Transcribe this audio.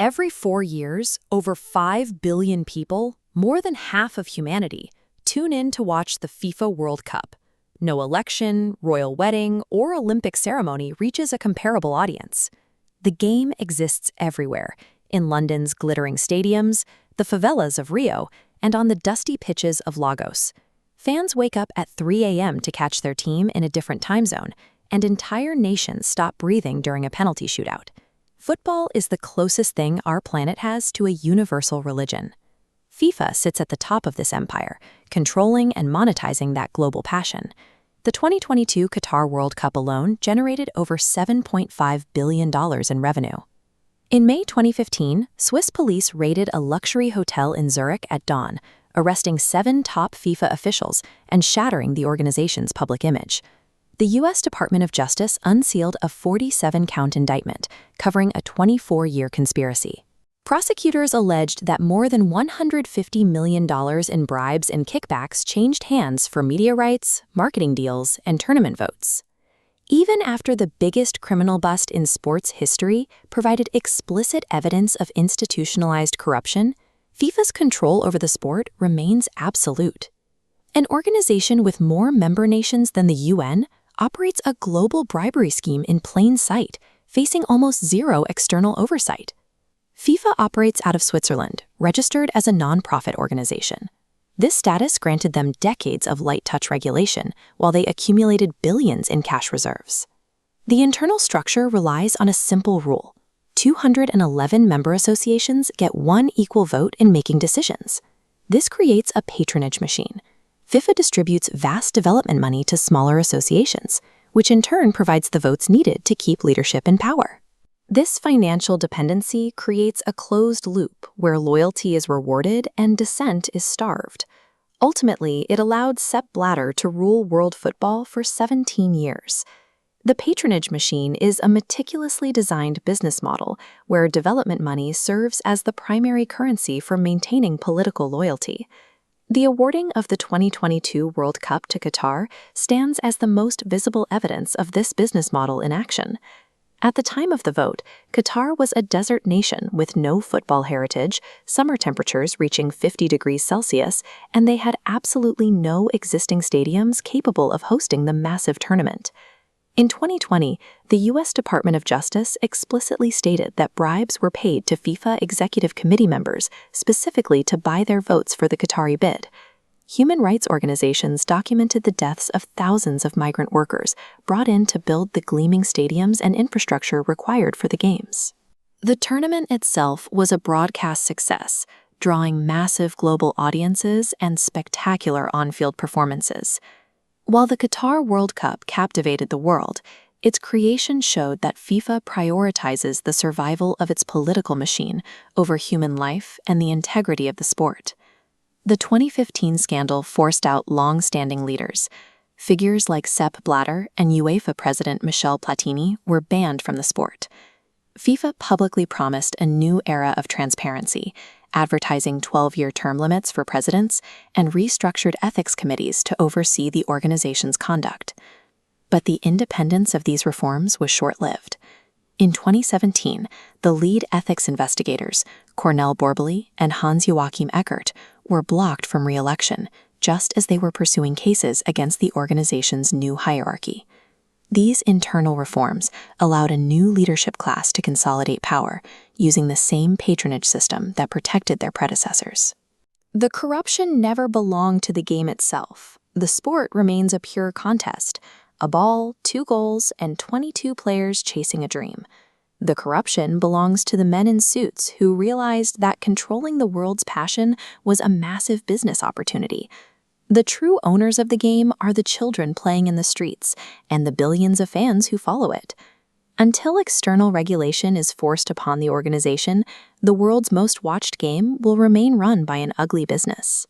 Every 4 years, over 5 billion people, more than half of humanity, tune in to watch the FIFA World Cup. No election, royal wedding, or Olympic ceremony reaches a comparable audience. The game exists everywhere, in London's glittering stadiums, the favelas of Rio, and on the dusty pitches of Lagos. Fans wake up at 3 a.m. to catch their team in a different time zone, and entire nations stop breathing during a penalty shootout. Football is the closest thing our planet has to a universal religion. FIFA sits at the top of this empire, controlling and monetizing that global passion. The 2022 Qatar World Cup alone generated over $7.5 billion in revenue. In May 2015, Swiss police raided a luxury hotel in Zurich at dawn, arresting 7 top FIFA officials and shattering the organization's public image. The U.S. Department of Justice unsealed a 47-count indictment covering a 24-year conspiracy. Prosecutors alleged that more than $150 million in bribes and kickbacks changed hands for media rights, marketing deals, and tournament votes. Even after the biggest criminal bust in sports history provided explicit evidence of institutionalized corruption, FIFA's control over the sport remains absolute. An organization with more member nations than the UN operates a global bribery scheme in plain sight, facing almost zero external oversight. FIFA operates out of Switzerland, registered as a non-profit organization. This status granted them decades of light-touch regulation, while they accumulated billions in cash reserves. The internal structure relies on a simple rule. 211 member associations get one equal vote in making decisions. This creates a patronage machine. FIFA distributes vast development money to smaller associations, which in turn provides the votes needed to keep leadership in power. This financial dependency creates a closed loop where loyalty is rewarded and dissent is starved. Ultimately, it allowed Sepp Blatter to rule world football for 17 years. The patronage machine is a meticulously designed business model where development money serves as the primary currency for maintaining political loyalty. The awarding of the 2022 World Cup to Qatar stands as the most visible evidence of this business model in action. At the time of the vote, Qatar was a desert nation with no football heritage, summer temperatures reaching 50 degrees Celsius, and they had absolutely no existing stadiums capable of hosting the massive tournament. In 2020, the U.S. Department of Justice explicitly stated that bribes were paid to FIFA Executive Committee members specifically to buy their votes for the Qatari bid. Human rights organizations documented the deaths of thousands of migrant workers brought in to build the gleaming stadiums and infrastructure required for the games. The tournament itself was a broadcast success, drawing massive global audiences and spectacular on-field performances. While the Qatar World Cup captivated the world, its creation showed that FIFA prioritizes the survival of its political machine over human life and the integrity of the sport. The 2015 scandal forced out long-standing leaders. Figures like Sepp Blatter and UEFA President Michel Platini were banned from the sport. FIFA publicly promised a new era of transparency, advertising 12-year term limits for presidents, and restructured ethics committees to oversee the organization's conduct. But the independence of these reforms was short-lived. In 2017, the lead ethics investigators, Cornel Borbeli and Hans-Joachim Eckert, were blocked from re-election, just as they were pursuing cases against the organization's new hierarchy. These internal reforms allowed a new leadership class to consolidate power, using the same patronage system that protected their predecessors. The corruption never belonged to the game itself. The sport remains a pure contest, a ball, 2 goals, and 22 players chasing a dream. The corruption belongs to the men in suits who realized that controlling the world's passion was a massive business opportunity. The true owners of the game are the children playing in the streets and the billions of fans who follow it. Until external regulation is forced upon the organization, the world's most watched game will remain run by an ugly business.